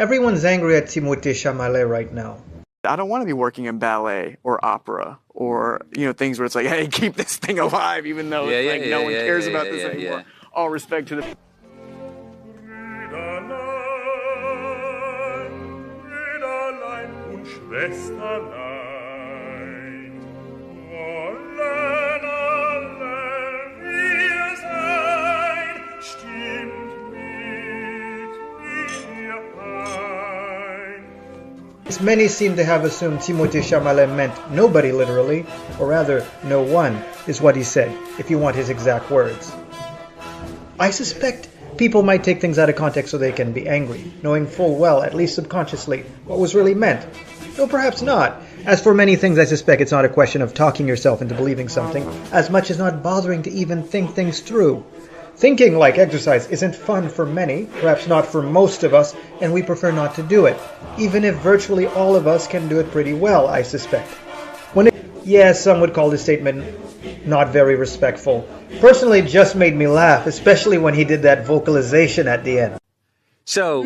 Everyone's angry at Timothée Chalamet right now. I don't want to be working in ballet or opera or, things where it's like, hey, keep this thing alive, even though no one cares about this anymore. All respect to the... Many seem to have assumed Timothée Chalamet meant nobody literally, or rather, no one, is what he said, if you want his exact words. I suspect people might take things out of context so they can be angry, knowing full well, at least subconsciously, what was really meant. Though perhaps not. As for many things, I suspect it's not a question of talking yourself into believing something, as much as not bothering to even think things through. Thinking, like exercise, isn't fun for many, perhaps not for most of us, and we prefer not to do it, even if virtually all of us can do it pretty well, I suspect. Yes, some would call this statement not very respectful. Personally, it just made me laugh, especially when he did that vocalization at the end. So...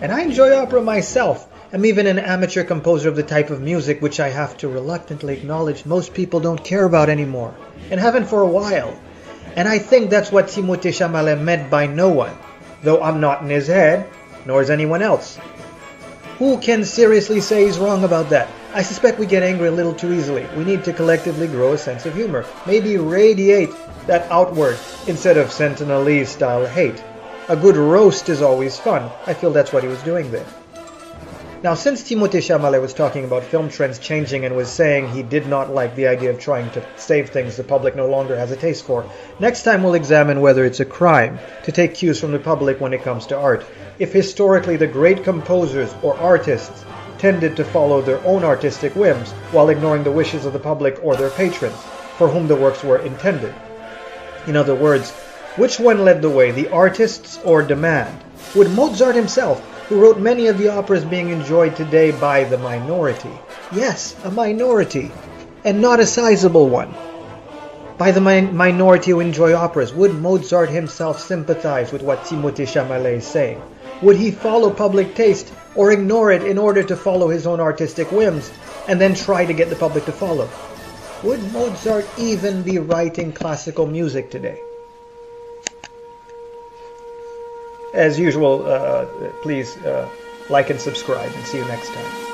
And I enjoy opera myself. I'm even an amateur composer of the type of music which I have to reluctantly acknowledge most people don't care about anymore, and haven't for a while. And I think that's what Timothée Chalamet meant by no one, though I'm not in his head, nor is anyone else. Who can seriously say he's wrong about that? I suspect we get angry a little too easily. We need to collectively grow a sense of humor, maybe radiate that outward instead of Sentinelese-style hate. A good roast is always fun. I feel that's what he was doing there. Now, since Timothée Chalamet was talking about film trends changing and was saying he did not like the idea of trying to save things the public no longer has a taste for, next time we'll examine whether it's a crime to take cues from the public when it comes to art. If historically the great composers or artists tended to follow their own artistic whims while ignoring the wishes of the public or their patrons, for whom the works were intended. In other words, which one led the way, the artists or demand? Would Mozart himself, who wrote many of the operas being enjoyed today by the minority, yes, a minority, and not a sizable one, by the minority who enjoy operas, would Mozart himself sympathize with what Timothée Chalamet is saying? Would he follow public taste or ignore it in order to follow his own artistic whims and then try to get the public to follow? Would Mozart even be writing classical music today? As usual, please like and subscribe, and see you next time.